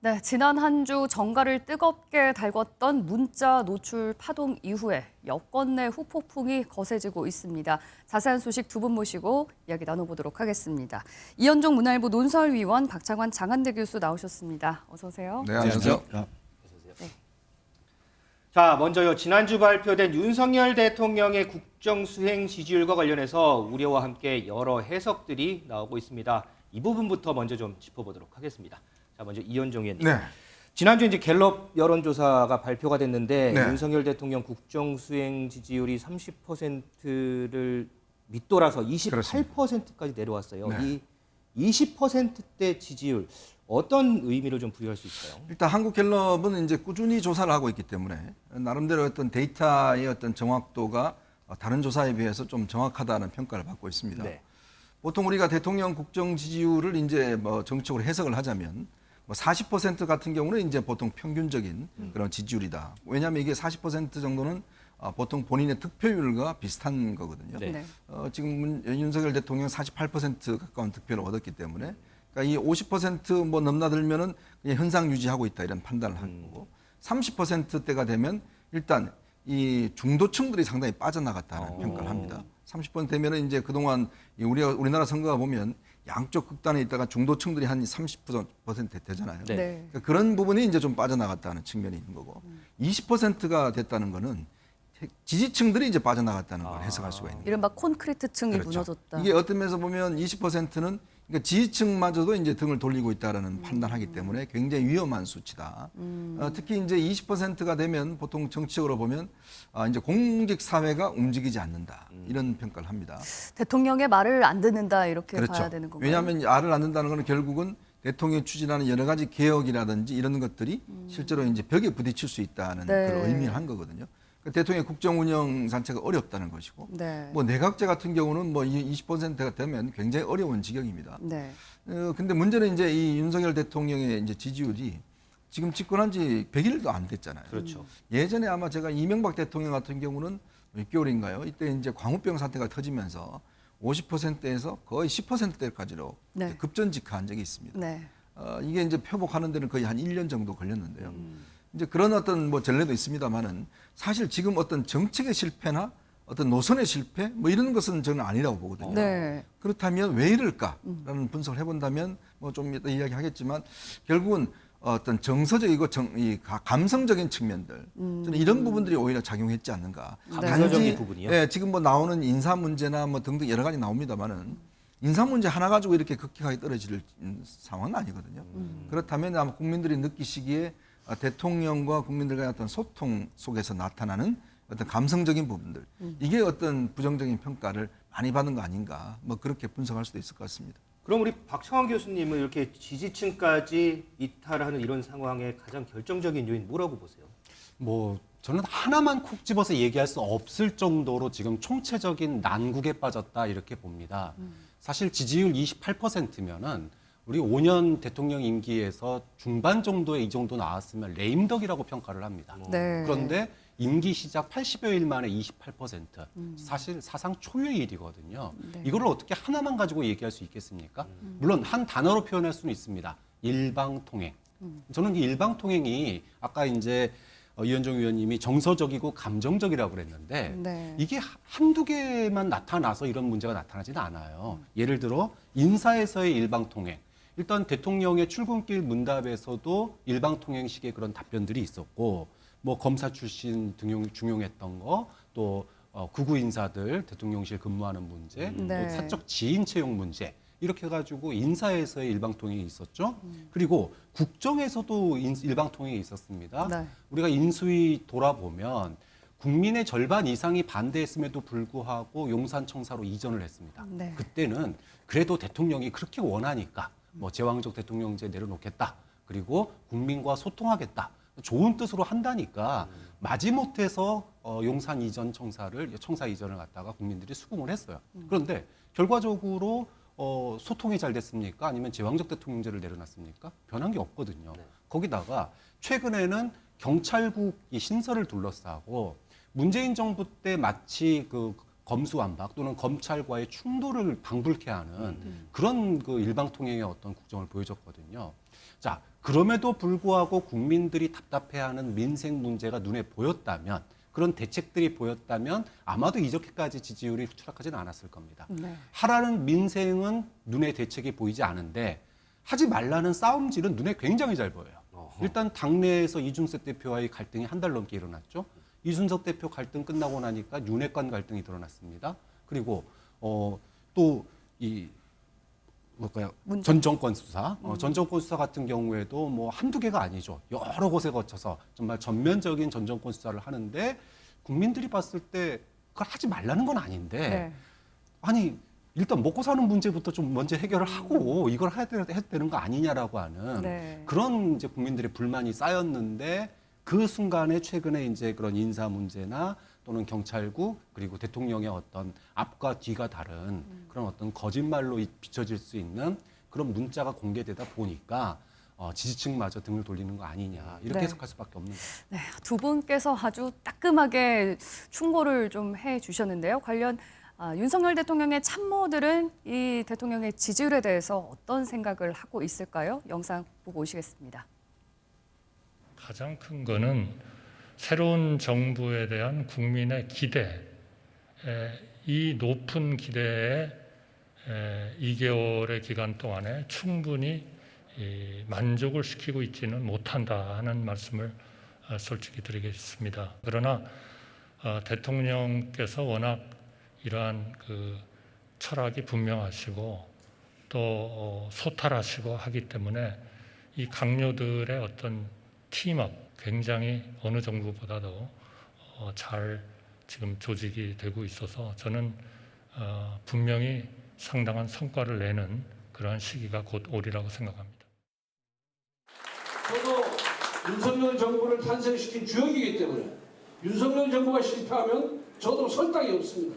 네, 지난 한 주 정가를 뜨겁게 달궜던 문자 노출 파동 이후에 여권 내 후폭풍이 거세지고 있습니다. 자세한 소식 두 분 모시고 이야기 나눠보도록 하겠습니다. 이현종 문화일보 논설위원, 박창환 장한대 교수 나오셨습니다. 어서 오세요. 네, 안녕하세요. 자, 먼저요. 지난주 발표된 윤석열 대통령의 국정수행 지지율과 관련해서 우려와 함께 여러 해석들이 나오고 있습니다. 이 부분부터 먼저 좀 짚어보도록 하겠습니다. 자, 먼저 이현종 의원님. 네. 지난주 이제 갤럽 여론조사가 발표가 됐는데 네. 윤석열 대통령 국정수행 지지율이 30%를 밑돌아서 28%까지 내려왔어요. 네. 이 20%대 지지율 어떤 의미를 좀 부여할 수 있어요? 일단 한국갤럽은 이제 꾸준히 조사를 하고 있기 때문에 나름대로 어떤 데이터의 어떤 정확도가 다른 조사에 비해서 좀 정확하다는 평가를 받고 있습니다. 네. 보통 우리가 대통령 국정 지지율을 이제 뭐 정책으로 해석을 하자면 뭐 40% 같은 경우는 이제 보통 평균적인 그런 지지율이다. 왜냐하면 이게 40% 정도는 보통 본인의 득표율과 비슷한 거거든요. 네. 네. 지금 윤석열 대통령 48% 가까운 득표를 얻었기 때문에 그러니까 이 50%뭐 넘나들면은 그냥 현상 유지하고 있다 이런 판단을 한 거고 30%대가 되면 일단 이 중도층들이 상당히 빠져나갔다는 평가를 합니다. 30% 되면은 이제 그동안 우리나라 선거가 보면 양쪽 극단에 있다가 중도층들이 한 30% 되잖아요. 네. 네. 그러니까 그런 부분이 이제 좀 빠져나갔다는 측면이 있는 거고 20%가 됐다는 거는 지지층들이 이제 빠져나갔다는 걸 해석할 수가 있는 거예요. 이른바 콘크리트층이 그렇죠. 무너졌다. 이게 어떤 면에서 보면 20%는 그러니까 지지층마저도 이제 등을 돌리고 있다라는 판단하기 때문에 굉장히 위험한 수치다. 특히 이제 20%가 되면 보통 정치적으로 보면 이제 공직 사회가 움직이지 않는다 이런 평가를 합니다. 대통령의 말을 안 듣는다 이렇게 그렇죠. 봐야 되는 건가요? 왜냐하면 알을 안 듣는다는 것은 결국은 대통령이 추진하는 여러 가지 개혁이라든지 이런 것들이 실제로 이제 벽에 부딪힐 수 있다는 네. 그런 의미를 한 거거든요. 그러니까 대통령의 국정 운영 자체가 어렵다는 것이고, 네. 뭐 내각제 같은 경우는 뭐 20%가 되면 굉장히 어려운 지경입니다. 네. 근데 문제는 이제 이 윤석열 대통령의 이제 지지율이 지금 집권한 지 100일도 안 됐잖아요. 그렇죠. 예전에 아마 제가 이명박 대통령 같은 경우는 몇 개월인가요? 이때 이제 광우병 사태가 터지면서 50%에서 거의 10%대까지로 네. 급전직하한 적이 있습니다. 네. 이게 이제 회복하는 데는 거의 한 1년 정도 걸렸는데요. 이제 그런 어떤 뭐 전례도 있습니다만은 사실 지금 어떤 정책의 실패나 어떤 노선의 실패 뭐 이런 것은 저는 아니라고 보거든요. 네. 그렇다면 왜 이럴까라는 분석을 해본다면 뭐 좀 이따 이야기하겠지만 결국은 어떤 정서적이고 감성적인 측면들 저는 이런 부분들이 오히려 작용했지 않는가. 감성적인 부분이요? 예, 지금 뭐 나오는 인사 문제나 뭐 등등 여러 가지 나옵니다만은 인사 문제 하나 가지고 이렇게 급격하게 떨어질 상황은 아니거든요. 그렇다면 아마 국민들이 느끼시기에 대통령과 국민들과의 어떤 소통 속에서 나타나는 어떤 감성적인 부분들 이게 어떤 부정적인 평가를 많이 받는 거 아닌가 뭐 그렇게 분석할 수도 있을 것 같습니다. 그럼 우리 박창환 교수님은 이렇게 지지층까지 이탈하는 이런 상황의 가장 결정적인 요인 뭐라고 보세요? 뭐 저는 하나만 콕 집어서 얘기할 수 없을 정도로 지금 총체적인 난국에 빠졌다 이렇게 봅니다. 사실 지지율 28%면은 우리 5년 대통령 임기에서 중반 정도에 이 정도 나왔으면 레임덕이라고 평가를 합니다. 네. 그런데 임기 시작 80여 일 만에 28%. 사실 사상 초유의 일이거든요. 네. 이거를 어떻게 하나만 가지고 얘기할 수 있겠습니까? 물론 한 단어로 표현할 수는 있습니다. 일방통행. 저는 이 일방통행이 아까 이제 이현종 의원님이 정서적이고 감정적이라고 그랬는데 네. 이게 한두 개만 나타나서 이런 문제가 나타나지는 않아요. 예를 들어 인사에서의 일방통행. 일단 대통령의 출근길 문답에서도 일방통행식의 그런 답변들이 있었고 뭐 검사 출신 중용했던 거, 또 구구 인사들 대통령실 근무하는 문제, 네. 또 사적 지인 채용 문제 이렇게 해가지고 인사에서의 일방통행이 있었죠. 그리고 국정에서도 일방통행이 있었습니다. 네. 우리가 인수위 돌아보면 국민의 절반 이상이 반대했음에도 불구하고 용산청사로 이전을 했습니다. 네. 그때는 그래도 대통령이 그렇게 원하니까 뭐 제왕적 대통령제 내려놓겠다. 그리고 국민과 소통하겠다. 좋은 뜻으로 한다니까 마지못해서 용산 이전 청사 이전을 갖다가 국민들이 수긍을 했어요. 그런데 결과적으로 소통이 잘 됐습니까? 아니면 제왕적 대통령제를 내려놨습니까? 변한 게 없거든요. 네. 거기다가 최근에는 경찰국이 신설을 둘러싸고 문재인 정부 때 마치 그 검수완박 또는 검찰과의 충돌을 방불케 하는 그런 그 일방통행의 어떤 국정을 보여줬거든요. 자, 그럼에도 불구하고 국민들이 답답해하는 민생 문제가 눈에 보였다면 그런 대책들이 보였다면 아마도 이렇게까지 지지율이 추락하지는 않았을 겁니다. 네. 하라는 민생은 눈에 대책이 보이지 않은데 하지 말라는 싸움질은 눈에 굉장히 잘 보여요. 일단 당내에서 이준석 대표와의 갈등이 한 달 넘게 일어났죠. 이준석 대표 갈등 끝나고 나니까 윤핵관 갈등이 드러났습니다. 그리고 또 이 뭘까요? 전 정권 수사, 전 정권 수사 같은 경우에도 뭐 한두 개가 아니죠. 여러 곳에 거쳐서 정말 전면적인 전 정권 수사를 하는데 국민들이 봤을 때 그걸 하지 말라는 건 아닌데 네. 아니 일단 먹고 사는 문제부터 좀 먼저 해결을 하고 이걸 해야 되는 거 아니냐라고 하는 네. 그런 이제 국민들의 불만이 쌓였는데 그 순간에 최근에 이제 그런 인사 문제나 또는 경찰국 그리고 대통령의 어떤 앞과 뒤가 다른 그런 어떤 거짓말로 비춰질 수 있는 그런 문자가 공개되다 보니까 지지층마저 등을 돌리는 거 아니냐 이렇게 네. 해석할 수밖에 없는 거죠. 네, 두 분께서 아주 따끔하게 충고를 좀 해주셨는데요. 관련 윤석열 대통령의 참모들은 이 대통령의 지지율에 대해서 어떤 생각을 하고 있을까요? 영상 보고 오시겠습니다. 가장 큰 거는 새로운 정부에 대한 국민의 기대, 이 높은 기대에 2개월의 기간 동안에 충분히 만족을 시키고 있지는 못한다 하는 말씀을 솔직히 드리겠습니다. 그러나 대통령께서 워낙 이러한 그 철학이 분명하시고 또 소탈하시고 하기 때문에 이 강요들의 어떤 팀업 굉장히 어느 정부보다도 잘 지금 조직이 되고 있어서 저는 분명히 상당한 성과를 내는 그러한 시기가 곧 오리라고 생각합니다. 저도 윤석열 정부를 탄생시킨 주역이기 때문에 윤석열 정부가 실패하면 저도 설당이 없습니다.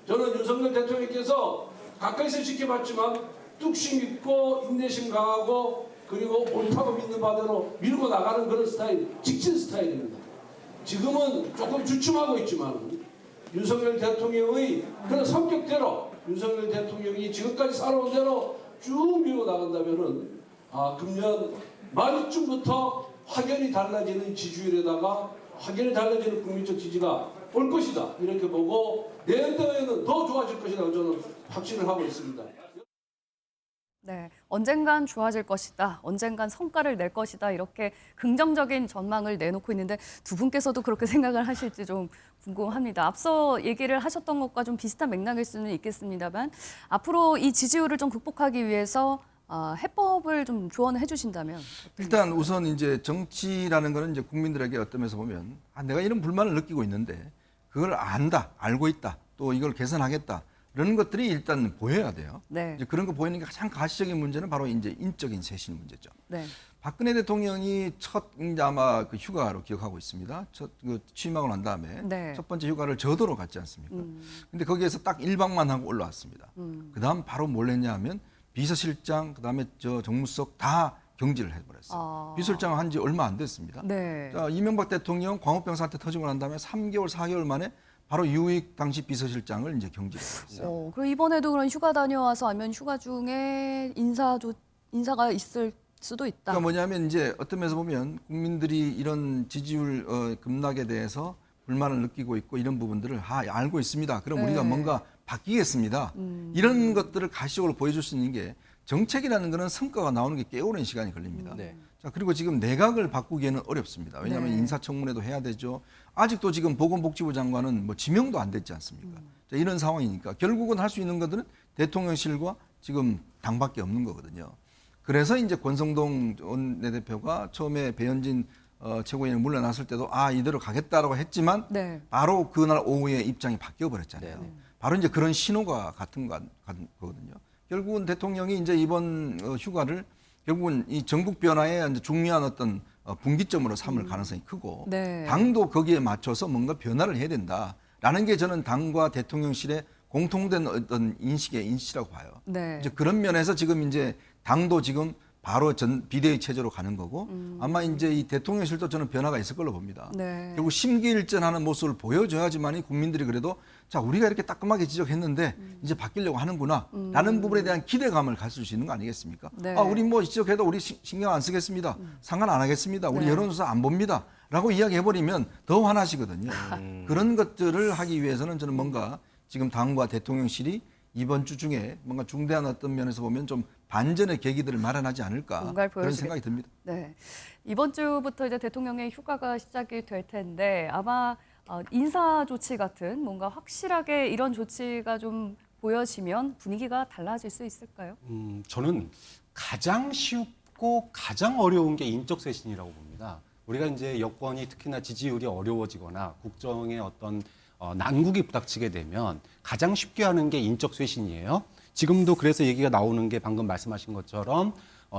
저는 윤석열 대통령께서 가까이서 지켜봤지만 뚝심 있고 인내심 강하고 그리고 옳다고 믿는 바대로 밀고 나가는 그런 스타일, 직진 스타일입니다. 지금은 조금 주춤하고 있지만 윤석열 대통령의 그런 성격대로 윤석열 대통령이 지금까지 살아온 대로 쭉 밀고 나간다면은 금년 말쯤부터 확연히 달라지는 지지율에다가 확연히 달라지는 국민적 지지가 올 것이다. 이렇게 보고 내년도에는 더 좋아질 것이라고 저는 확신을 하고 있습니다. 네, 언젠간 좋아질 것이다. 언젠간 성과를 낼 것이다. 이렇게 긍정적인 전망을 내놓고 있는데 두 분께서도 그렇게 생각을 하실지 좀 궁금합니다. 앞서 얘기를 하셨던 것과 좀 비슷한 맥락일 수는 있겠습니다만 앞으로 이 지지율을 좀 극복하기 위해서 해법을 좀 조언해 주신다면 일단 우선 이제 정치라는 거는 이제 국민들에게 어떤 면에서 보면 내가 이런 불만을 느끼고 있는데 그걸 안다, 알고 있다, 또 이걸 개선하겠다. 이런 것들이 일단 보여야 돼요. 네. 이제 그런 거 보이는 게 가장 가시적인 문제는 바로 이제 인적인 쇄신 문제죠. 네. 박근혜 대통령이 첫 이제 아마 그 휴가로 기억하고 있습니다. 첫 그 취임하고 난 다음에 네. 첫 번째 휴가를 저도로 갔지 않습니까? 근데 거기에서 딱 1박만 하고 올라왔습니다. 그다음 바로 뭘 했냐면 비서실장 그다음에 저 정무수석 다 경질을 해버렸어요. 비서실장 한 지 얼마 안 됐습니다. 네. 자, 이명박 대통령 광우병 사태 터지고 난 다음에 3개월, 4개월 만에 바로 유익 당시 비서실장을 이제 경질했어요. 그럼 이번에도 그런 휴가 다녀와서 아니면 휴가 중에 인사가 있을 수도 있다. 그러니까 뭐냐면 이제 어떤 면에서 보면 국민들이 이런 지지율 급락에 대해서 불만을 느끼고 있고 이런 부분들을 알고 있습니다. 그럼 네. 우리가 뭔가 바뀌겠습니다. 이런 것들을 가시적으로 보여줄 수 있는 게 정책이라는 거는 성과가 나오는 게 꽤 오랜 시간이 걸립니다. 네. 자, 그리고 지금 내각을 바꾸기에는 어렵습니다. 왜냐하면 네. 인사청문회도 해야 되죠. 아직도 지금 보건복지부 장관은 뭐 지명도 안 됐지 않습니까? 자, 이런 상황이니까 결국은 할 수 있는 것들은 대통령실과 지금 당밖에 없는 거거든요. 그래서 이제 권성동 원내대표가 처음에 배현진 최고위원이 물러났을 때도 이대로 가겠다라고 했지만 네. 바로 그날 오후에 입장이 바뀌어 버렸잖아요. 네. 바로 이제 그런 신호가 같은 거거든요. 결국은 대통령이 이제 이번 휴가를 결국은 이 전국 변화에 이제 중요한 어떤 분기점으로 삼을 가능성이 크고 네. 당도 거기에 맞춰서 뭔가 변화를 해야 된다라는 게 저는 당과 대통령실의 공통된 어떤 인식이라고 봐요. 네. 이제 그런 면에서 지금 이제 당도 지금 바로 비대위 체제로 가는 거고 아마 이제 이 대통령실도 저는 변화가 있을 걸로 봅니다. 네. 결국 심기일전하는 모습을 보여줘야지만이 국민들이 그래도 자 우리가 이렇게 따끔하게 지적했는데 이제 바뀌려고 하는구나라는 부분에 대한 기대감을 가질 수 있는 거 아니겠습니까? 네. 아 우리 뭐 지적해도 우리 신경 안 쓰겠습니다. 상관 안 하겠습니다. 우리 네. 여론조사 안 봅니다. 라고 이야기해버리면 더 화나시거든요. 그런 것들을 하기 위해서는 저는 뭔가 지금 당과 대통령실이 이번 주 중에 뭔가 중대한 어떤 면에서 보면 좀 반전의 계기들을 마련하지 않을까 뭔가를 그런 보여주겠- 생각이 듭니다. 네. 이번 주부터 이제 대통령의 휴가가 시작이 될 텐데 아마 인사 조치 같은 뭔가 확실하게 이런 조치가 좀 보여지면 분위기가 달라질 수 있을까요? 저는 가장 쉽고 가장 어려운 게 인적 쇄신이라고 봅니다. 우리가 이제 여권이 특히나 지지율이 어려워지거나 국정의 어떤 난국이 부닥치게 되면 가장 쉽게 하는 게 인적 쇄신이에요. 지금도 그래서 얘기가 나오는 게 방금 말씀하신 것처럼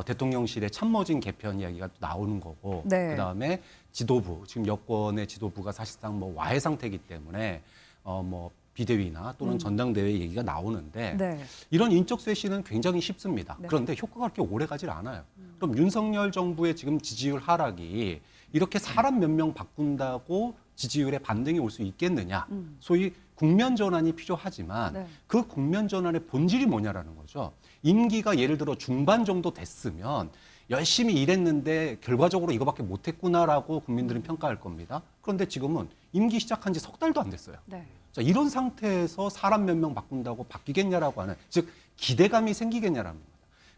대통령실의 참모진 개편 이야기가 또 나오는 거고, 네. 그다음에 지도부, 지금 여권의 지도부가 사실상 뭐 와해 상태이기 때문에 뭐 비대위나 또는 전당대회 얘기가 나오는데 네. 이런 인적 쇄신은 굉장히 쉽습니다. 네. 그런데 효과가 그렇게 오래 가질 않아요. 그럼 윤석열 정부의 지금 지지율 하락이 이렇게 사람 몇 명 바꾼다고 지지율에 반등이 올 수 있겠느냐. 소위 국면 전환이 필요하지만 네. 그 국면 전환의 본질이 뭐냐라는 거죠. 임기가 예를 들어 중반 정도 됐으면 열심히 일했는데 결과적으로 이거밖에 못했구나라고 국민들은 평가할 겁니다. 그런데 지금은 임기 시작한 지 석 달도 안 됐어요. 네. 자, 이런 상태에서 사람 몇 명 바꾼다고 바뀌겠냐라고 하는, 즉 기대감이 생기겠냐라는 겁니다.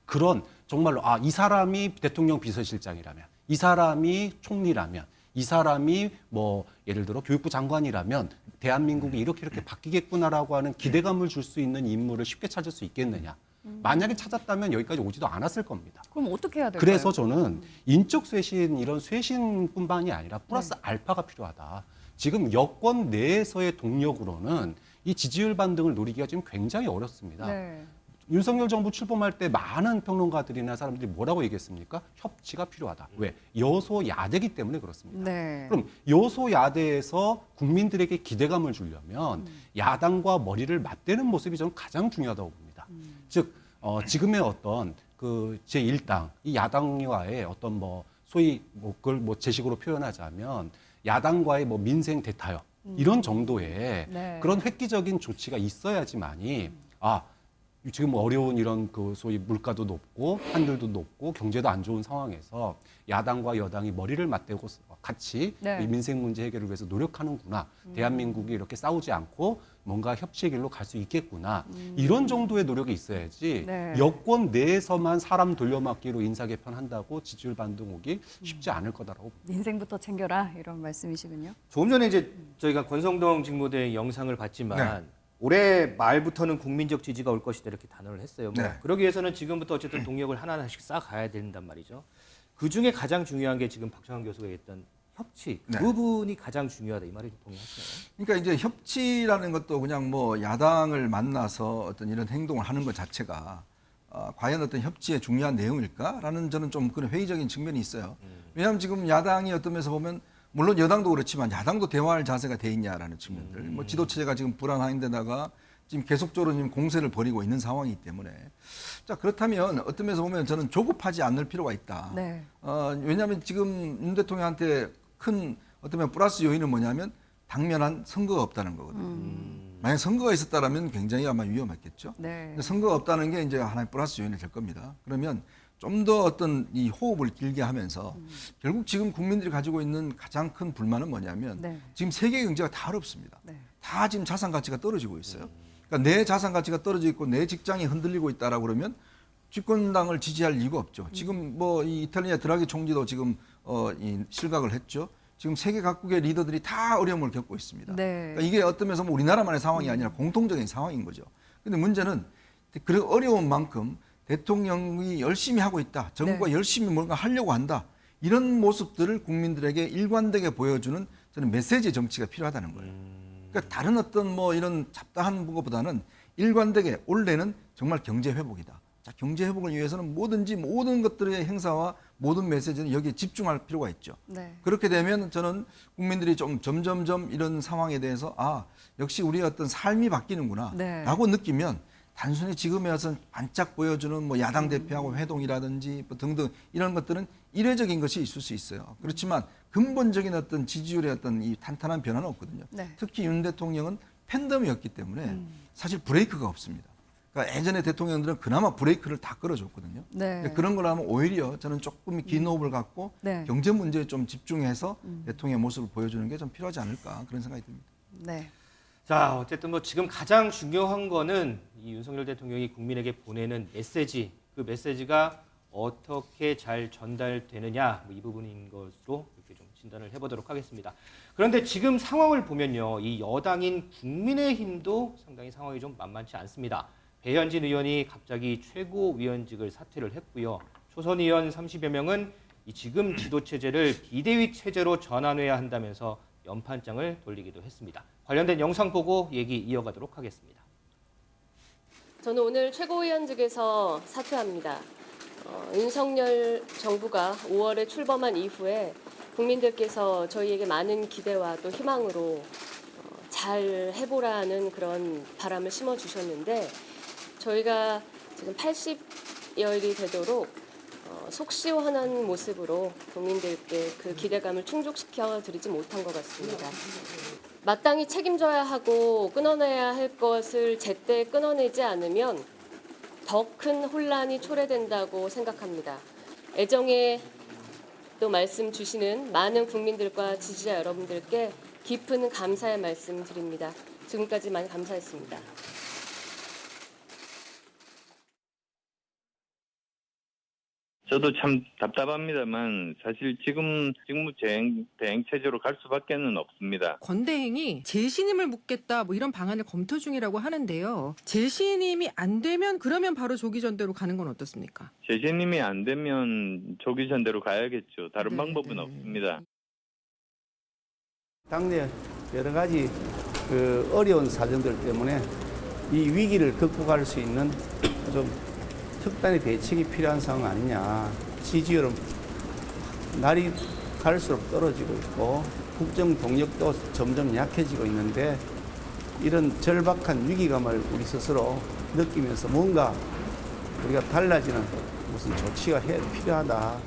그런 정말로 이 사람이 대통령 비서실장이라면, 이 사람이 총리라면, 이 사람이 뭐 예를 들어 교육부 장관이라면 대한민국이 이렇게 바뀌겠구나라고 하는 기대감을 줄 수 있는 인물을 쉽게 찾을 수 있겠느냐. 만약에 찾았다면 여기까지 오지도 않았을 겁니다. 그럼 어떻게 해야 될까요? 그래서 저는 인적 쇄신, 이런 쇄신뿐만이 아니라 플러스 알파가 필요하다. 지금 여권 내에서의 동력으로는 이 지지율 반등을 노리기가 지금 굉장히 어렵습니다. 네. 윤석열 정부 출범할 때 많은 평론가들이나 사람들이 뭐라고 얘기했습니까? 협치가 필요하다. 왜? 여소야대기 때문에 그렇습니다. 네. 그럼 여소야대에서 국민들에게 기대감을 주려면 야당과 머리를 맞대는 모습이 저는 가장 중요하다고 봅니다. 즉 지금의 어떤 그 제1당 이 야당과의 어떤 뭐 소위 뭐 그걸 뭐 제식으로 표현하자면 야당과의 뭐 민생 대타협 이런 정도의 네. 그런 획기적인 조치가 있어야지만이 지금 어려운 이런 그 소위 물가도 높고 환율도 높고 경제도 안 좋은 상황에서 야당과 여당이 머리를 맞대고 같이 네. 이 민생 문제 해결을 위해서 노력하는구나. 대한민국이 이렇게 싸우지 않고 뭔가 협치의 길로 갈 수 있겠구나. 이런 정도의 노력이 있어야지 네. 여권 내에서만 사람 돌려막기로 인사 개편한다고 지지율 반등 오기 쉽지 않을 거다라고 봅니다. 인생부터 챙겨라 이런 말씀이시군요. 조금 전에 이제 저희가 권성동 직무대행 영상을 봤지만 올해 말부터는 국민적 지지가 올 것이다 이렇게 단언을 했어요. 뭐 네. 그러기 위해서는 지금부터 어쨌든 동력을 하나하나씩 쌓아가야 된단 말이죠. 그 중에 가장 중요한 게 지금 박정환 교수가 얘기했던 협치. 네. 그 부분이 가장 중요하다 이 말에 동의하시나요? 그러니까 이제 협치라는 것도 그냥 뭐 야당을 만나서 어떤 이런 행동을 하는 것 자체가 과연 어떤 협치의 중요한 내용일까라는 저는 좀 그런 회의적인 측면이 있어요. 왜냐하면 지금 야당이 어떤 면에서 보면 물론 여당도 그렇지만 야당도 대화할 자세가 돼 있냐라는 측면들. 뭐 지도체제가 지금 불안한데다가 지금 계속적으로 지금 공세를 벌이고 있는 상황이기 때문에 자 그렇다면 어떤 면에서 보면 저는 조급하지 않을 필요가 있다. 네. 왜냐하면 지금 윤 대통령한테 큰 어떤 면 플러스 요인은 뭐냐면 당면한 선거가 없다는 거거든요. 만약 선거가 있었다라면 굉장히 아마 위험했겠죠. 네. 근데 선거가 없다는 게 이제 하나의 플러스 요인이 될 겁니다. 그러면 좀 더 어떤 이 호흡을 길게 하면서 결국 지금 국민들이 가지고 있는 가장 큰 불만은 뭐냐면 네. 지금 세계 경제가 다 어렵습니다. 네. 다 지금 자산 가치가 떨어지고 있어요. 그러니까 내 자산 가치가 떨어져 있고 내 직장이 흔들리고 있다라고 그러면 집권당을 지지할 이유가 없죠. 지금 뭐 이 이탈리아 드라기 총리도 지금 이 실각을 했죠. 지금 세계 각국의 리더들이 다 어려움을 겪고 있습니다. 네. 그러니까 이게 어떤 면에서 뭐 우리나라만의 상황이 아니라 공통적인 상황인 거죠. 근데 문제는 그 어려운 만큼 대통령이 열심히 하고 있다. 정부가 네. 열심히 뭔가 하려고 한다. 이런 모습들을 국민들에게 일관되게 보여주는 저는 메시지 정치가 필요하다는 거예요. 그러니까 다른 어떤 뭐 이런 잡다한 것보다는 일관되게 올해는 정말 경제 회복이다. 자, 경제 회복을 위해서는 뭐든지 모든 것들의 행사와 모든 메시지는 여기에 집중할 필요가 있죠. 네. 그렇게 되면 저는 국민들이 좀 점점점 이런 상황에 대해서 역시 우리의 어떤 삶이 바뀌는구나 네. 라고 느끼면 단순히 지금에 와서 반짝 보여주는 뭐 야당 대표하고 회동이라든지 뭐 등등 이런 것들은 이례적인 것이 있을 수 있어요. 그렇지만 근본적인 어떤 지지율의 어떤 이 탄탄한 변화는 없거든요. 네. 특히 윤 대통령은 팬덤이었기 때문에 사실 브레이크가 없습니다. 그러니까 예전에 대통령들은 그나마 브레이크를 다 끌어줬거든요. 네. 근데 그런 거라면 오히려 저는 조금 긴 호흡을 갖고 네. 경제 문제에 좀 집중해서 대통령의 모습을 보여주는 게 좀 필요하지 않을까 그런 생각이 듭니다. 네. 자, 어쨌든 뭐 지금 가장 중요한 거는 이 윤석열 대통령이 국민에게 보내는 메시지, 그 메시지가 어떻게 잘 전달되느냐, 뭐 이 부분인 것으로 이렇게 좀 진단을 해보도록 하겠습니다. 그런데 지금 상황을 보면요, 이 여당인 국민의힘도 상당히 상황이 좀 만만치 않습니다. 배현진 의원이 갑자기 최고위원직을 사퇴를 했고요. 초선 의원 30여 명은 이 지금 지도 체제를 비대위 체제로 전환해야 한다면서 연판장을 돌리기도 했습니다. 관련된 영상 보고 얘기 이어가도록 하겠습니다. 저는 오늘 최고위원직에서 사퇴합니다. 윤석열 정부가 5월에 출범한 이후에 국민들께서 저희에게 많은 기대와 또 희망으로 잘 해보라는 그런 바람을 심어주셨는데 저희가 지금 80여일이 되도록 속 시원한 모습으로 국민들께 그 기대감을 충족시켜 드리지 못한 것 같습니다. 마땅히 책임져야 하고 끊어내야 할 것을 제때 끊어내지 않으면 더 큰 혼란이 초래된다고 생각합니다. 애정에 또 말씀 주시는 많은 국민들과 지지자 여러분들께 깊은 감사의 말씀 드립니다. 지금까지 많이 감사했습니다. 저도 참 답답합니다만 사실 지금 직무 대행 체제로 갈 수밖에는 없습니다. 권대행이 재신임을 묻겠다 뭐 이런 방안을 검토 중이라고 하는데요. 재신임이 안 되면 그러면 바로 조기 전대로 가는 건 어떻습니까? 재신임이 안 되면 조기 전대로 가야겠죠. 다른 네, 방법은 네. 없습니다. 당내 여러 가지 어려운 사정들 때문에 이 위기를 극복할 수 있는 좀 특단의 대책이 필요한 상황 아니냐. 지지율은 날이 갈수록 떨어지고 있고 국정 동력도 점점 약해지고 있는데 이런 절박한 위기감을 우리 스스로 느끼면서 뭔가 우리가 달라지는 무슨 조치가 필요하다.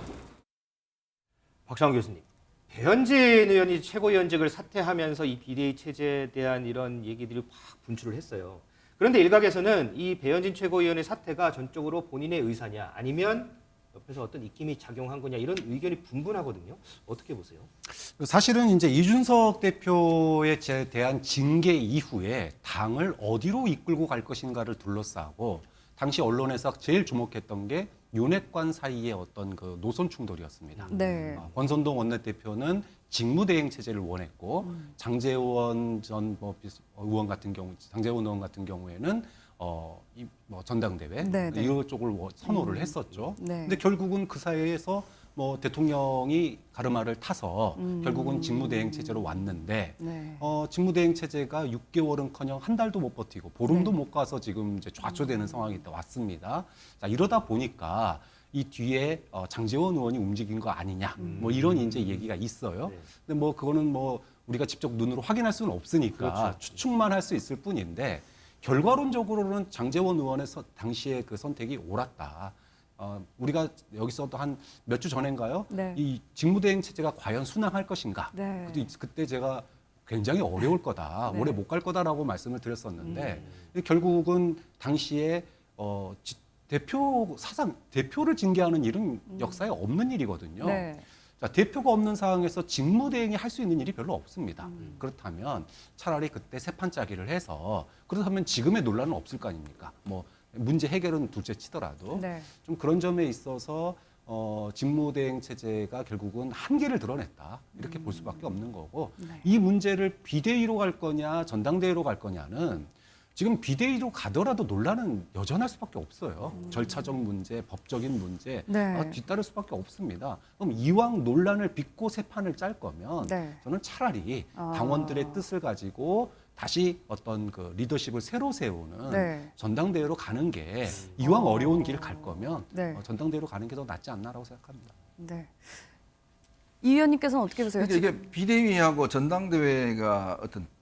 박상훈 교수님, 배현진 의원이 최고위원직을 사퇴하면서 이 비대위 체제에 대한 이런 얘기들이 확 분출을 했어요. 그런데 일각에서는 이 배현진 최고위원의 사퇴가 전적으로 본인의 의사냐 아니면 옆에서 어떤 입김이 작용한 거냐 이런 의견이 분분하거든요. 어떻게 보세요? 사실은 이제 이준석 대표에 대한 징계 이후에 당을 어디로 이끌고 갈 것인가를 둘러싸고 당시 언론에서 제일 주목했던 게 윤핵관 사이의 어떤 그 노선 충돌이었습니다. 네. 권선동 원내대표는 직무대행 체제를 원했고 장제원 전 의원 같은 경우, 장제원 의원 같은 경우에는 전당대회 네, 네. 이런 쪽을 선호를 했었죠. 네. 근데 결국은 그 사이에서 대통령이 가르마를 타서 결국은 직무대행 체제로 왔는데 네. 직무대행 체제가 6개월은커녕 한 달도 못 버티고 보름도 네. 못 가서 지금 이제 좌초되는 상황이 왔습니다. 자, 이러다 보니까 이 뒤에 장제원 의원이 움직인 거 아니냐, 뭐 이런 이제 얘기가 있어요. 네. 근데 그거는 우리가 직접 눈으로 확인할 수는 없으니까 그렇죠. 추측만 할 수 있을 뿐인데 결과론적으로는 장제원 의원의 당시의 그 선택이 옳았다. 우리가 여기서도 한 몇 주 전인가요? 네. 이 직무대행 체제가 과연 순항할 것인가? 네. 그때 제가 굉장히 어려울 거다, 네. 오래 못 갈 거다라고 말씀을 드렸었는데 결국은 당시에 대표를 징계하는 일은 역사에 없는 일이거든요. 네. 자, 대표가 없는 상황에서 직무대행이 할 수 있는 일이 별로 없습니다. 그렇다면 차라리 그때 세판 짜기를 해서 그렇다면 지금의 논란은 없을 거 아닙니까? 문제 해결은 둘째 치더라도 네. 좀 그런 점에 있어서 직무대행 체제가 결국은 한계를 드러냈다 이렇게 볼 수밖에 없는 거고 네. 이 문제를 비대위로 갈 거냐 전당대회로 갈 거냐는 지금 비대위로 가더라도 논란은 여전할 수밖에 없어요. 절차적 문제, 법적인 문제 네. 뒤따를 수밖에 없습니다. 그럼 이왕 논란을 빚고 새 판을 짤 거면 네. 저는 차라리 당원들의 뜻을 가지고 다시 어떤 그 리더십을 새로 세우는 네. 전당대회로 가는 게 이왕 어려운 길 갈 거면 네. 전당대회로 가는 게 더 낫지 않나라고 생각합니다. 네. 이 의원님께서는 어떻게 보세요? 그러니까 이게 비대위하고 전당대회가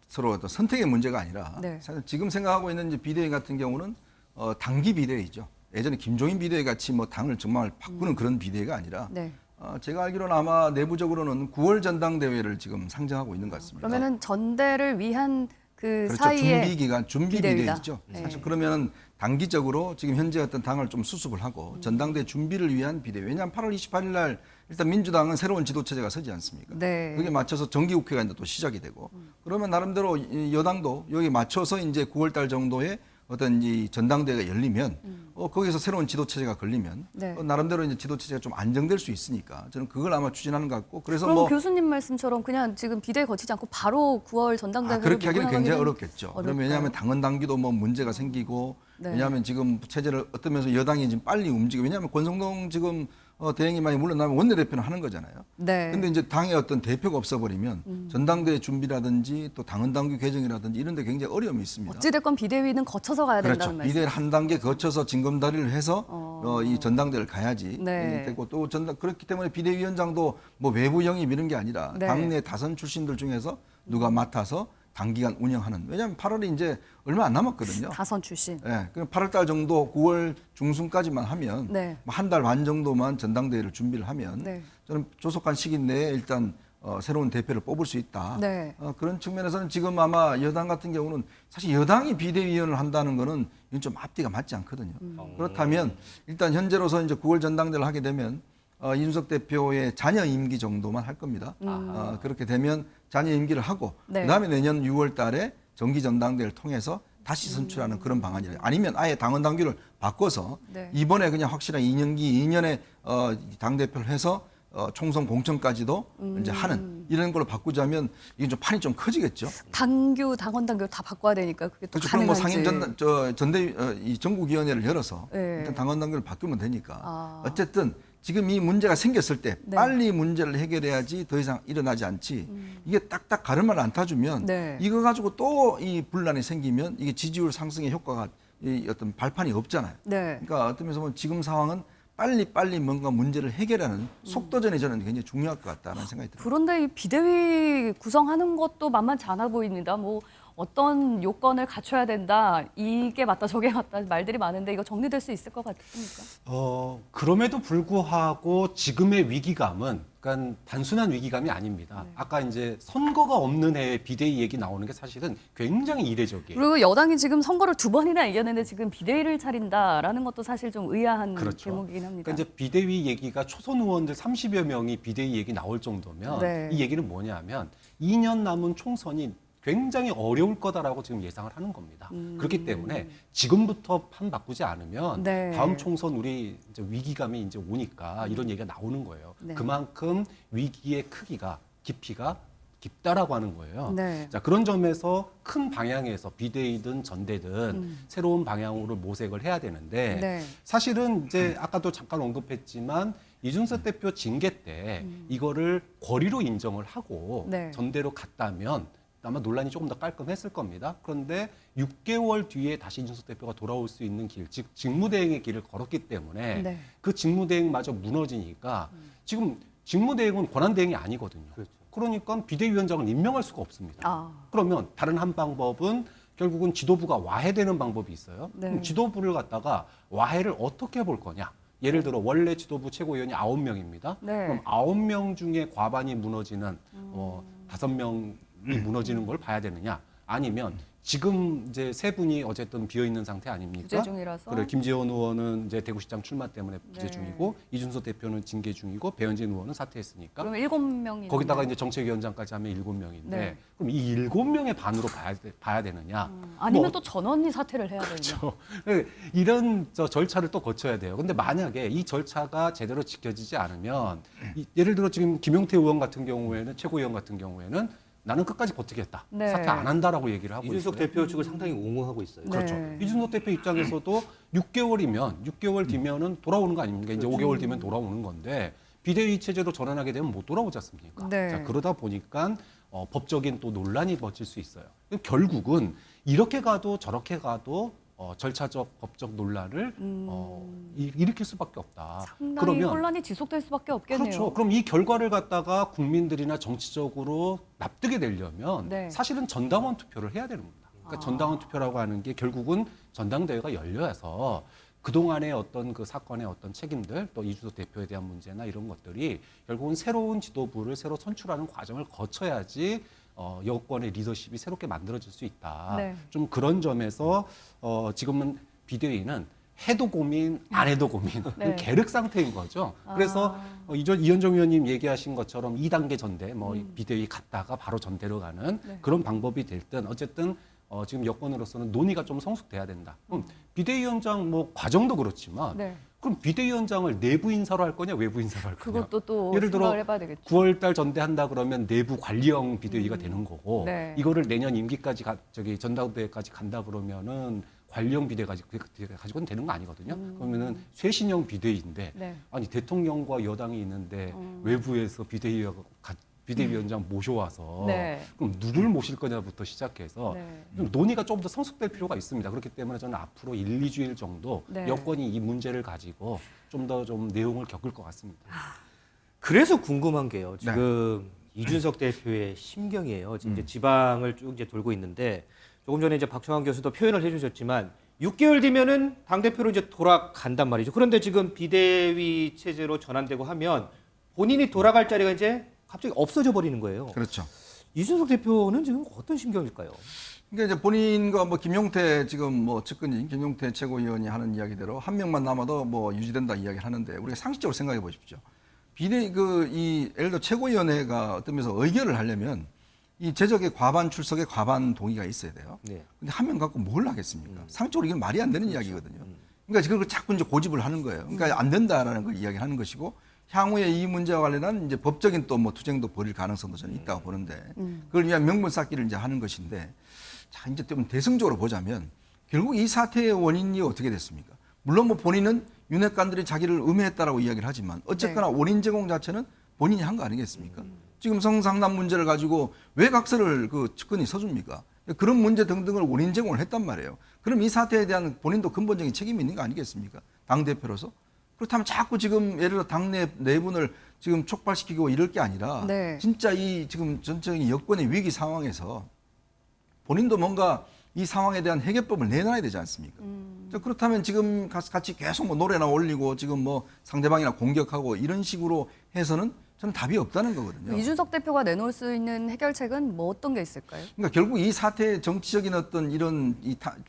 서로 어떤 선택의 문제가 아니라 네. 사실 지금 생각하고 있는 이제 비대위 같은 경우는 당기 비대위죠. 예전에 김종인 비대위 같이 뭐 당을 정말 바꾸는 그런 비대위가 아니라 네. 제가 알기로는 아마 내부적으로는 9월 전당대회를 지금 상정하고 있는 것 같습니다. 그러면은 전대를 위한 그 그렇죠. 사이에 준비 기간, 준비 비대위다. 비대위죠. 네. 사실 그러면 단기적으로 지금 현재 어떤 당을 좀 수습을 하고 전당대 준비를 위한 비대위. 왜냐하면 8월 28일 날 일단 민주당은 새로운 지도체제가 서지 않습니까? 네. 그게 맞춰서 정기국회가 이제 또 시작이 되고 그러면 나름대로 이 여당도 여기 맞춰서 이제 9월 달 정도에 어떤 이 전당대회가 열리면 거기서 새로운 지도체제가 걸리면 네. 나름대로 이제 지도체제가 좀 안정될 수 있으니까 저는 그걸 아마 추진하는 것 같고 그래서 그럼 뭐 교수님 말씀처럼 그냥 지금 비대위 거치지 않고 바로 9월 전당대회를 그렇게 하기는 모집하기는 굉장히 어렵겠죠. 어려울까요? 그러면 왜냐하면 당헌 당규도 뭐 문제가 생기고 네. 왜냐하면 지금 체제를 어떤 면에서 여당이 지금 빨리 움직여 왜냐하면 권성동 지금 대행이 만약 물러나면 원내대표는 하는 거잖아요. 네. 근데 이제 당의 어떤 대표가 없어버리면 전당대회 준비라든지 또 당헌 당규 개정이라든지 이런 데 굉장히 어려움이 있습니다. 어찌됐건 비대위는 거쳐서 가야 된다는 그렇죠. 말씀. 비대를 한 단계 거쳐서 징검다리를 해서 이 전당대회를 가야지 네. 되고 또 그렇기 때문에 비대위원장도 뭐 외부 영입 이런 게 아니라 네. 당내 다선 출신들 중에서 누가 맡아서 단기간 운영하는 왜냐하면 8월이 이제 얼마 안 남았거든요. 다선 출신. 예, 그럼 8월 달 정도 9월 중순까지만 하면 네. 한 달 반 정도만 전당대회를 준비를 하면 네. 저는 조속한 시기 내에 일단 새로운 대표를 뽑을 수 있다. 네. 그런 측면에서는 지금 아마 여당 같은 경우는 사실 여당이 비대위원을 한다는 거는 이건 좀 앞뒤가 맞지 않거든요. 그렇다면 일단 현재로서 이제 9월 전당대회를 하게 되면 이준석 대표의 잔여 임기 정도만 할 겁니다. 그렇게 되면 잔여 임기를 하고 네. 그다음에 내년 6월 달에 정기 전당대회를 통해서 다시 선출하는 그런 방안이에요. 아니면 아예 당헌 당규를 바꿔서 네. 이번에 그냥 확실한 2년기 2년에 당대표를 해서 총선 공천까지도 이제 하는 이런 걸로 바꾸자면 이게 좀 판이 좀 커지겠죠. 당규, 당헌 당규 다 바꿔야 되니까 그게 또 그렇죠. 그럼 뭐 가능한지. 상임 전대 이 전국위원회를 열어서 네. 일단 당헌 당규를 바꾸면 되니까 아. 어쨌든 지금 이 문제가 생겼을 때 네. 빨리 문제를 해결해야지 더 이상 일어나지 않지. 이게 딱딱 가름을 안 타주면 네. 이거 가지고 또 이 분란이 생기면 이게 지지율 상승의 효과가 이 어떤 발판이 없잖아요. 네. 그러니까 어떤 면에서 보면 지금 상황은 빨리 뭔가 문제를 해결하는 속도전이 저는 굉장히 중요할 것 같다는 생각이 듭니다. 그런데 이 비대위 구성하는 것도 만만치 않아 보입니다. 뭐 어떤 요건을 갖춰야 된다. 이게 맞다, 저게 맞다 말들이 많은데 이거 정리될 수 있을 것 같습니까? 그럼에도 불구하고 지금의 위기감은 그러니까 단순한 위기감이 아닙니다. 네. 아까 이제 선거가 없는 해에 비대위 얘기 나오는 게 사실은 굉장히 이례적이에요. 그리고 여당이 지금 선거를 2번이나 이겼는데 지금 비대위를 차린다라는 것도 사실 좀 의아한 그렇죠. 대목이긴 합니다. 그러니까 이제 비대위 얘기가 초선 의원들 30여 명이 비대위 얘기 나올 정도면 네. 이 얘기는 뭐냐면 2년 남은 총선이 굉장히 어려울 거다라고 지금 예상을 하는 겁니다. 그렇기 때문에 지금부터 판 바꾸지 않으면 네. 다음 총선 우리 이제 위기감이 이제 오니까 이런 얘기가 나오는 거예요. 네. 그만큼 위기의 크기가 깊이가 깊다라고 하는 거예요. 네. 자, 그런 점에서 큰 방향에서 비대위든 전대든 새로운 방향으로 모색을 해야 되는데 네. 사실은 이제 아까도 잠깐 언급했지만 이준석 대표 징계 때 이거를 권리로 인정을 하고 네. 전대로 갔다면 아마 논란이 조금 더 깔끔했을 겁니다. 그런데 6개월 뒤에 다시 이준석 대표가 돌아올 수 있는 길, 즉 직무대행의 길을 걸었기 때문에 네. 그 직무대행마저 무너지니까 지금 직무대행은 권한대행이 아니거든요. 그러니까 비대위원장을 임명할 수가 없습니다. 아. 그러면 다른 한 방법은 결국은 지도부가 와해되는 방법이 있어요. 네. 그럼 지도부를 갖다가 와해를 어떻게 볼 거냐? 예를 들어 원래 지도부 최고위원이 9명입니다. 네. 그럼 9명 중에 과반이 무너지는 5명이 무너지는 걸 봐야 되느냐? 아니면 지금 이제 세 분이 어쨌든 비어 있는 상태 아닙니까? 부재 중이라서. 그래 김재원 의원은 이제 대구시장 출마 때문에 부재 네. 중이고 이준석 대표는 징계 중이고 배현진 의원은 사퇴했으니까 그럼 7명이 거기다가 이제 정책위원장까지 하면 7명인데 네. 그럼 이 7명의 반으로 봐야 되느냐? 아니면 뭐 또 전원이 사퇴를 해야 되냐. 그렇죠. 이런 절차를 또 거쳐야 돼요. 근데 만약에 이 절차가 제대로 지켜지지 않으면 예를 들어 지금 김용태 의원 같은 경우에는 최고위원 같은 경우에는 나는 끝까지 버티겠다. 네. 사퇴 안 한다라고 얘기를 하고 이준석 있어요. 대표 측을 상당히 옹호하고 있어요. 그렇죠. 네. 이준석 대표 입장에서도 6개월 뒤면은 돌아오는 거 아닙니까? 이제 5개월 뒤면 돌아오는 건데 비대위 체제로 전환하게 되면 못 돌아오지 않습니까? 네. 자, 그러다 보니까 법적인 또 논란이 벌어질 수 있어요. 결국은 이렇게 가도 저렇게 가도 절차적 법적 논란을 일으킬 수밖에 없다. 상당히 혼란이 지속될 수밖에 없겠네요. 그렇죠. 그럼 이 결과를 갖다가 국민들이나 정치적으로 납득이 되려면 네. 사실은 전당원 투표를 해야 되는 겁니다. 그러니까 전당원 투표라고 하는 게 결국은 전당대회가 열려서 그동안의 어떤 그 사건의 어떤 책임들 또 이준석 대표에 대한 문제나 이런 것들이 결국은 새로운 지도부를 새로 선출하는 과정을 거쳐야지 여권의 리더십이 새롭게 만들어질 수 있다. 네. 좀 그런 점에서 지금은 비대위는 해도 고민, 안 해도 고민, 네. 계륵 상태인 거죠. 그래서 이현정 의원님 얘기하신 것처럼 2단계 전대, 비대위 갔다가 바로 전대로 가는 네. 그런 방법이 될 듯 어쨌든 지금 여권으로서는 논의가 좀 성숙돼야 된다. 그럼 비대위원장 과정도 그렇지만 네. 그럼 비대위원장을 내부 인사로 할 거냐, 외부 인사로 할 거냐? 그것도 또 예를 들어 생각을 해봐야 되겠죠. 9월달 전대한다 그러면 내부 관리형 비대위가 되는 거고 네. 이거를 내년 임기까지 전당대회까지 간다 그러면은 관리형 비대 가지고는 되는 거 아니거든요. 그러면은 쇄신형 비대위인데 네. 아니 대통령과 여당이 있는데 외부에서 비대위원장 모셔와서 네. 그럼 누굴 모실 거냐부터 시작해서 네. 좀 논의가 좀 더 성숙될 필요가 있습니다. 그렇기 때문에 저는 앞으로 1, 2주일 정도 네. 여권이 이 문제를 가지고 좀 더 좀 내용을 겪을 것 같습니다. 그래서 궁금한 게요. 지금 이준석 대표의 심경이에요. 지금 이제 지방을 쭉 이제 돌고 있는데 조금 전에 이제 박정환 교수도 표현을 해주셨지만 6개월 뒤면은 당 대표로 이제 돌아간단 말이죠. 그런데 지금 비대위 체제로 전환되고 하면 본인이 돌아갈 자리가 이제 갑자기 없어져 버리는 거예요. 그렇죠. 이준석 대표는 지금 어떤 심경일까요? 그러니까 이제 본인과 김용태 지금 측근인 김용태 최고위원이 하는 이야기대로 한 명만 남아도 유지된다 이야기를 하는데 우리가 상식적으로 생각해 보십시오. 예를 들어 최고위원회가 어떤 면에서 의결을 하려면 이 제적의 과반 출석에 과반 동의가 있어야 돼요. 네. 근데 한 명 갖고 뭘 하겠습니까? 상식적으로 이건 말이 안 되는 이야기거든요. 그러니까 그걸 자꾸 이제 고집을 하는 거예요. 그러니까 안 된다라는 걸 이야기하는 것이고 향후에 이 문제와 관련한 이제 법적인 또 투쟁도 벌일 가능성도 저는 있다고 보는데 그걸 위한 명분 쌓기를 이제 하는 것인데 자, 이제 좀 대승적으로 보자면 결국 이 사태의 원인이 어떻게 됐습니까? 물론 본인은 윤핵관들이 자기를 음해했다라고 이야기를 하지만 어쨌거나 원인 제공 자체는 본인이 한 거 아니겠습니까? 지금 성상남 문제를 가지고 왜 각서를 측근이 써줍니까? 그런 문제 등등을 원인 제공을 했단 말이에요. 그럼 이 사태에 대한 본인도 근본적인 책임이 있는 거 아니겠습니까? 당대표로서. 그렇다면 자꾸 지금 예를 들어 당내 내분을 지금 촉발시키고 이럴 게 아니라 네. 진짜 이 지금 전적인 여권의 위기 상황에서 본인도 뭔가 이 상황에 대한 해결법을 내놔야 되지 않습니까? 자, 그렇다면 지금 같이 계속 노래나 올리고 지금 상대방이나 공격하고 이런 식으로 해서는 저는 답이 없다는 거거든요. 이준석 대표가 내놓을 수 있는 해결책은 어떤 게 있을까요? 그러니까 결국 이 사태의 정치적인 어떤 이런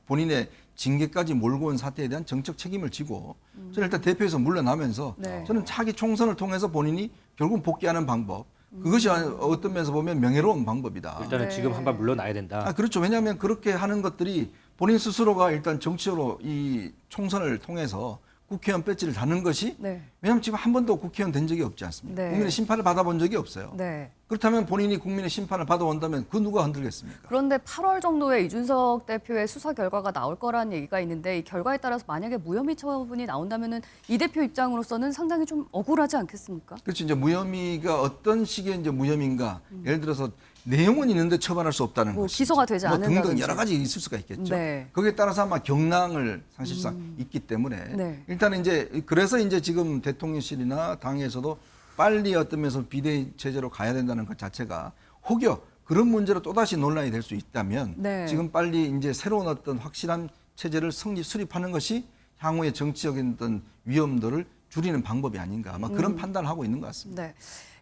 본인의 징계까지 몰고 온 사태에 대한 정책 책임을 지고 저는 일단 대표에서 물러나면서 네. 저는 차기 총선을 통해서 본인이 결국 복귀하는 방법 그것이 어떤 면에서 보면 명예로운 방법이다. 일단은 네. 지금 한번 물러나야 된다. 그렇죠. 왜냐하면 그렇게 하는 것들이 본인 스스로가 일단 정치적으로 이 총선을 통해서 국회의원 배지를 다는 것이 네. 왜냐하면 지금 한 번도 국회의원 된 적이 없지 않습니까? 네. 국민의 심판을 받아본 적이 없어요. 네. 그렇다면 본인이 국민의 심판을 받아온다면 그 누가 흔들겠습니까? 그런데 8월 정도에 이준석 대표의 수사 결과가 나올 거라는 얘기가 있는데 이 결과에 따라서 만약에 무혐의 처분이 나온다면은 이 대표 입장으로서는 상당히 좀 억울하지 않겠습니까? 그렇죠. 이제 무혐의가 어떤 식의 이제 무혐의인가? 예를 들어서 내용은 있는데 처벌할 수 없다는 것이 기소가 되지 않는다든지. 등등 여러 가지 있을 수가 있겠죠. 네. 거기에 따라서 아마 경랑을 사실상 있기 때문에 네. 일단은 그래서 이제 지금 대통령실이나 당에서도 빨리 어떤 면에서 비대위 체제로 가야 된다는 것 자체가 혹여 그런 문제로 또다시 논란이 될 수 있다면 네. 지금 빨리 이제 새로운 어떤 확실한 체제를 수립하는 것이 향후의 정치적인 어떤 위험도를 줄이는 방법이 아닌가 아마 그런 판단을 하고 있는 것 같습니다. 네.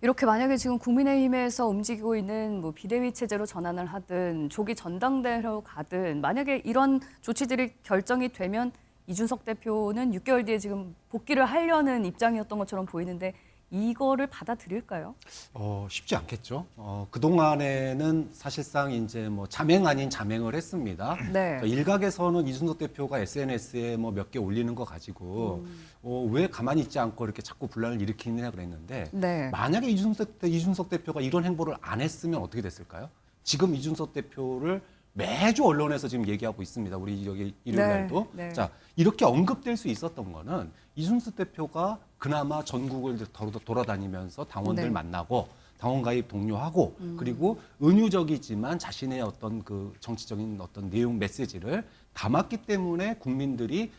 이렇게 만약에 지금 국민의힘에서 움직이고 있는 비대위 체제로 전환을 하든 조기 전당대회로 가든 만약에 이런 조치들이 결정이 되면 이준석 대표는 6개월 뒤에 지금 복귀를 하려는 입장이었던 것처럼 보이는데 이거를 받아들일까요? 쉽지 않겠죠. 그동안에는 사실상 이제 자맹 아닌 자맹을 했습니다. 네. 일각에서는 이준석 대표가 SNS에 몇 개 올리는 거 가지고 왜 가만히 있지 않고 이렇게 자꾸 분란을 일으키느냐 그랬는데 네. 만약에 이준석 대표가 이런 행보를 안 했으면 어떻게 됐을까요? 지금 이준석 대표를 매주 언론에서 지금 얘기하고 있습니다. 우리 여기 일요일 날도. 네. 자, 이렇게 언급될 수 있었던 거는 이준석 대표가 그나마 전국을 돌아다니면서 당원들 네. 만나고 당원 가입 독려하고 그리고 은유적이지만 자신의 어떤 그 정치적인 어떤 내용 메시지를 담았기 때문에 국민들이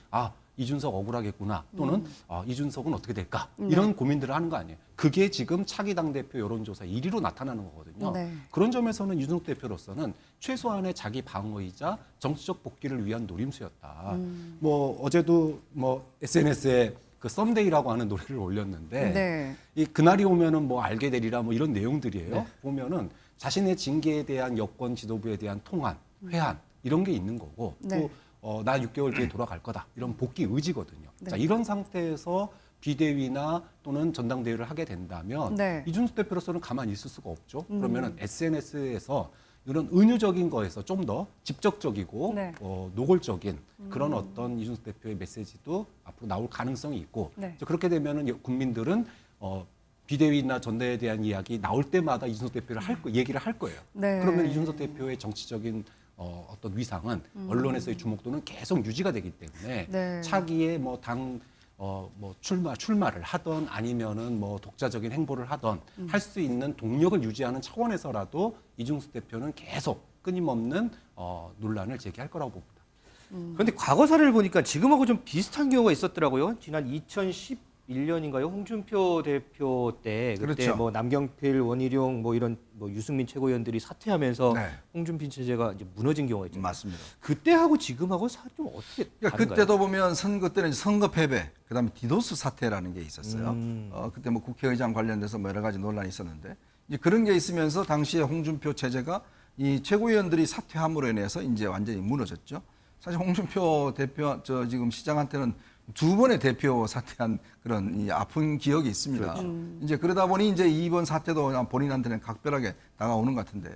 이준석 억울하겠구나 또는 이준석은 어떻게 될까 이런 고민들을 하는 거 아니에요. 그게 지금 차기 당대표 여론조사 1위로 나타나는 거거든요. 네. 그런 점에서는 이준석 대표로서는 최소한의 자기 방어이자 정치적 복귀를 위한 노림수였다. 뭐 어제도 뭐 SNS에 그 썸데이라고 하는 노래를 올렸는데 네. 이 그날이 오면은 뭐 알게 되리라 뭐 이런 내용들이에요. 네. 보면은 자신의 징계에 대한 여권 지도부에 대한 통한, 회한 이런 게 있는 거고 네. 또 나 6개월 뒤에 돌아갈 거다 이런 복귀 의지거든요. 네. 자, 이런 상태에서 비대위나 또는 전당대회를 하게 된다면 네. 이준석 대표로서는 가만히 있을 수가 없죠. 그러면은 SNS에서 이런 은유적인 거에서 좀 더 직접적이고 네. 노골적인 그런 어떤 이준석 대표의 메시지도 앞으로 나올 가능성이 있고 네. 이제 그렇게 되면은 국민들은 비대위나 전대에 대한 이야기 나올 때마다 이준석 대표를 얘기를 할 거예요. 네. 그러면 이준석 대표의 정치적인 어떤 위상은 언론에서의 주목도는 계속 유지가 되기 때문에 네. 차기에 뭐 출마를 하던 아니면은 뭐 독자적인 행보를 하던 할 수 있는 동력을 유지하는 차원에서라도 이준석 대표는 계속 끊임없는 논란을 제기할 거라고 봅니다. 그런데 과거사를 보니까 지금하고 좀 비슷한 경우가 있었더라고요. 지난 2011년인가요? 홍준표 대표 때 그때 그렇죠. 뭐 남경필, 원희룡 뭐 이런 뭐 유승민 최고위원들이 사퇴하면서 네. 홍준표 체제가 이제 무너진 경우가 있잖아요. 맞습니다. 그때하고 지금하고 좀 어떻게 그러니까 다른가요? 그때도 보면 선거 때는 선거 패배, 그다음에 디도스 사태라는 게 있었어요. 그때 뭐 국회의장 관련돼서 뭐 여러 가지 논란이 있었는데 이제 그런 게 있으면서 당시에 홍준표 체제가 이 최고위원들이 사퇴함으로 인해서 이제 완전히 무너졌죠. 사실 홍준표 대표 지금 시장한테는 2번의 대표 사퇴한 그런 이 아픈 기억이 있습니다. 이제 그러다 보니 이제 이번 사태도 본인한테는 각별하게 다가오는 것 같은데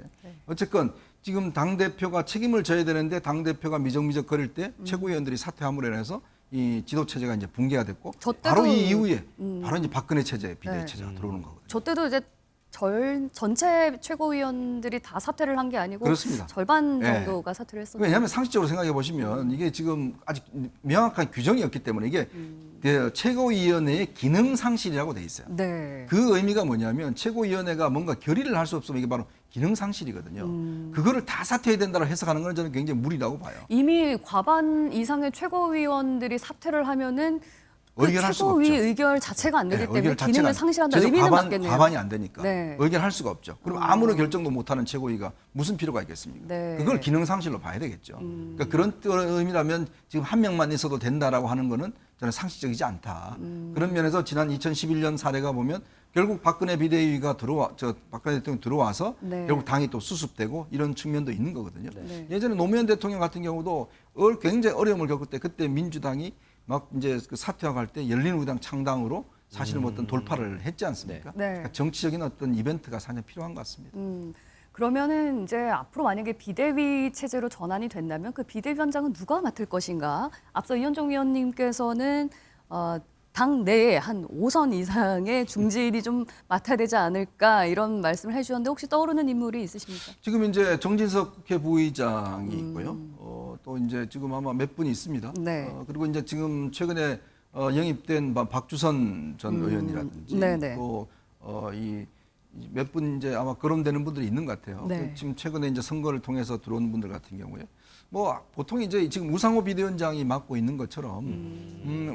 어쨌건 지금 당 대표가 책임을 져야 되는데 당 대표가 미적미적 거릴 때 최고위원들이 사퇴함으로 인해서 이 지도 체제가 이제 붕괴가 됐고 저 때도- 바로 이 이후에 바로 이제 박근혜 체제 비대위 네. 체제가 들어오는 거거든요. 저 때도 이제 전체 최고위원들이 다 사퇴를 한 게 아니고 그렇습니다. 절반 네. 정도가 사퇴를 했었는데 왜냐하면 상식적으로 생각해 보시면 이게 지금 아직 명확한 규정이 없기 때문에 이게 그 최고위원회의 기능 상실이라고 돼 있어요. 네. 그 의미가 뭐냐면 최고위원회가 뭔가 결의를 할 수 없으면 이게 바로 기능 상실이거든요. 그거를 다 사퇴해야 된다고 해석하는 건 저는 굉장히 무리라고 봐요. 이미 과반 이상의 최고위원들이 사퇴를 하면은 그 의결할 수가 최고위 없죠. 의결 자체가 안 되기 네, 때문에 의결 자체가 기능을 안- 상실한다. 최소 의미는 과반, 맞겠네요. 과반이 안 되니까 네. 의결할 수가 없죠. 그럼 아무런 결정도 못하는 최고위가 무슨 필요가 있겠습니까? 네. 그걸 기능 상실로 봐야 되겠죠. 그러니까 그런 의미라면 지금 한 명만 있어도 된다라고 하는 거는 저는 상식적이지 않다. 그런 면에서 지난 2011년 사례가 보면 결국 박근혜 비대위가 박근혜 대통령 들어와서 네. 결국 당이 또 수습되고 이런 측면도 있는 거거든요. 네. 예전에 노무현 대통령 같은 경우도 굉장히 어려움을 겪을 때 그때 민주당이 막 이제 그 사퇴하고 할 때 열린우리당 창당으로 사실은 어떤 돌파를 했지 않습니까? 네. 그러니까 정치적인 어떤 이벤트가 상당히 필요한 것 같습니다. 그러면은 이제 앞으로 만약에 비대위 체제로 전환이 된다면 그 비대위원장은 누가 맡을 것인가? 앞서 이현종 위원님께서는 당 내에 한 5선 이상의 중진이 좀 맡아야 되지 않을까 이런 말씀을 해주셨는데 혹시 떠오르는 인물이 있으십니까? 지금 이제 정진석 국회 부의장이 있고요. 또 이제 지금 아마 몇 분이 있습니다. 네. 그리고 이제 지금 최근에 영입된 박주선 전 의원이라든지 네네. 또 이 몇 분 이제 아마 거론되는 분들이 있는 것 같아요. 네. 지금 최근에 이제 선거를 통해서 들어온 분들 같은 경우에 뭐 보통 이제 지금 우상호 비대위원장이 맡고 있는 것처럼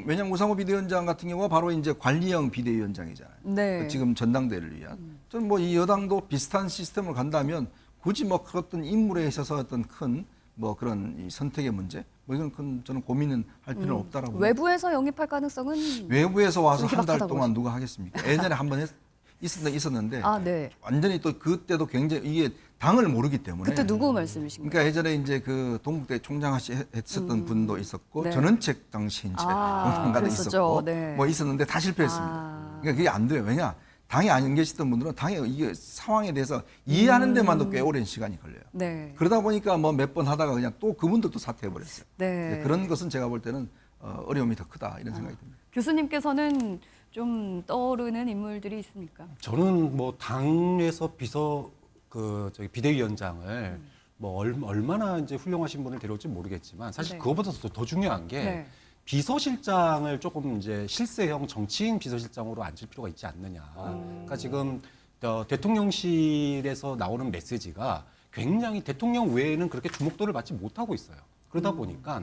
왜냐하면 우상호 비대위원장 같은 경우가 바로 이제 관리형 비대위원장이잖아요. 네. 지금 전당대회를 위한. 저는 뭐 이 여당도 비슷한 시스템을 간다면 굳이 뭐 어떤 인물에 있어서 어떤 큰 뭐 그런 이 선택의 문제 뭐 이건 큰 저는 고민은 할 필요는 없다라고 봅니다. 외부에서 영입할 가능성은 외부에서 와서 좀 한 달 희박하다고 동안 누가 하겠습니까? 예전에 한번 있었는데 네. 완전히 또 그때도 굉장히 이게 당을 모르기 때문에 그때 누구 말씀이신가요? 그러니까 예전에 이제 그 동국대 총장 했었던 분도 있었고 네. 전원책 당시 이제 총장가도 그랬었죠. 있었고 네. 뭐 있었는데 다 실패했습니다. 그러니까 그게 안 돼요. 왜냐? 당에 안 계시던 분들은 당의 이게 상황에 대해서 이해하는 데만도 꽤 오랜 시간이 걸려요. 네. 그러다 보니까 뭐 몇 번 하다가 그냥 또 그분들도 사퇴해 버렸어요. 네. 그런 것은 제가 볼 때는 어려움이 더 크다 이런 생각이 듭니다. 교수님께서는 좀 떠오르는 인물들이 있습니까? 저는 뭐 당에서 비대위원장을 뭐 얼마나 이제 훌륭하신 분을 데려올지 모르겠지만 사실 네. 그거보다 더 중요한 게 네. 비서실장을 조금 이제 실세형 정치인 비서실장으로 앉힐 필요가 있지 않느냐. 그러니까 지금 대통령실에서 나오는 메시지가 굉장히 대통령 외에는 그렇게 주목도를 받지 못하고 있어요. 그러다 보니까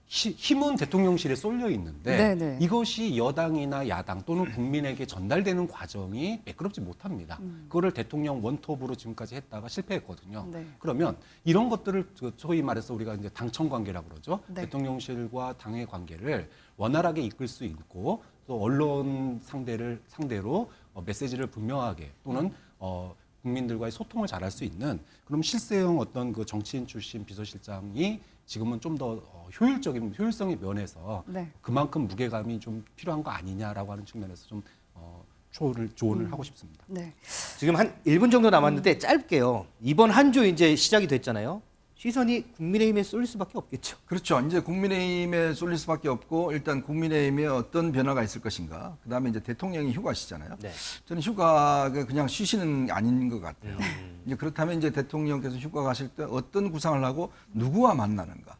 힘은 대통령실에 쏠려 있는데 네네. 이것이 여당이나 야당 또는 국민에게 전달되는 과정이 매끄럽지 못합니다. 그거를 대통령 원톱으로 지금까지 했다가 실패했거든요. 네. 그러면 이런 것들을 소위 말해서 우리가 이제 당청 관계라고 그러죠. 네. 대통령실과 당의 관계를 원활하게 이끌 수 있고 또 언론 상대로 메시지를 분명하게 또는 국민들과의 소통을 잘할 수 있는 그럼 실세형 어떤 그 정치인 출신 비서실장이 지금은 좀 더 효율성의 면에서 네. 그만큼 무게감이 좀 필요한 거 아니냐라고 하는 측면에서 좀 조언을 하고 싶습니다. 네. 지금 한 1분 정도 남았는데 짧게요. 이번 한 주 이제 시작이 됐잖아요. 시선이 국민의힘에 쏠릴 수밖에 없겠죠. 그렇죠. 이제 국민의힘에 쏠릴 수밖에 없고 일단 국민의힘에 어떤 변화가 있을 것인가. 그다음에 이제 대통령이 휴가시잖아요. 네. 저는 휴가가 그냥 쉬시는 게 아닌 것 같아요. 이제 그렇다면 이제 대통령께서 휴가 가실 때 어떤 구상을 하고 누구와 만나는가.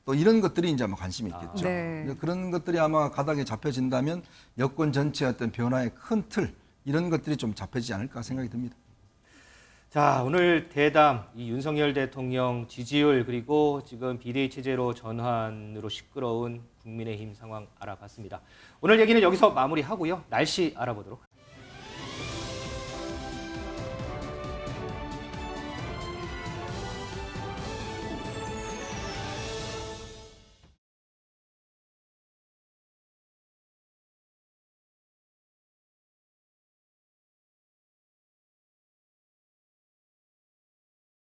또 이런 것들이 이제 아마 관심이 있겠죠. 네. 이제 그런 것들이 아마 가닥에 잡혀진다면 여권 전체의 어떤 변화의 큰 틀 이런 것들이 좀 잡혀지지 않을까 생각이 듭니다. 자, 오늘 대담 이 윤석열 대통령 지지율 그리고 지금 비대위 체제로 전환으로 시끄러운 국민의힘 상황 알아봤습니다. 오늘 얘기는 여기서 마무리하고요. 날씨 알아보도록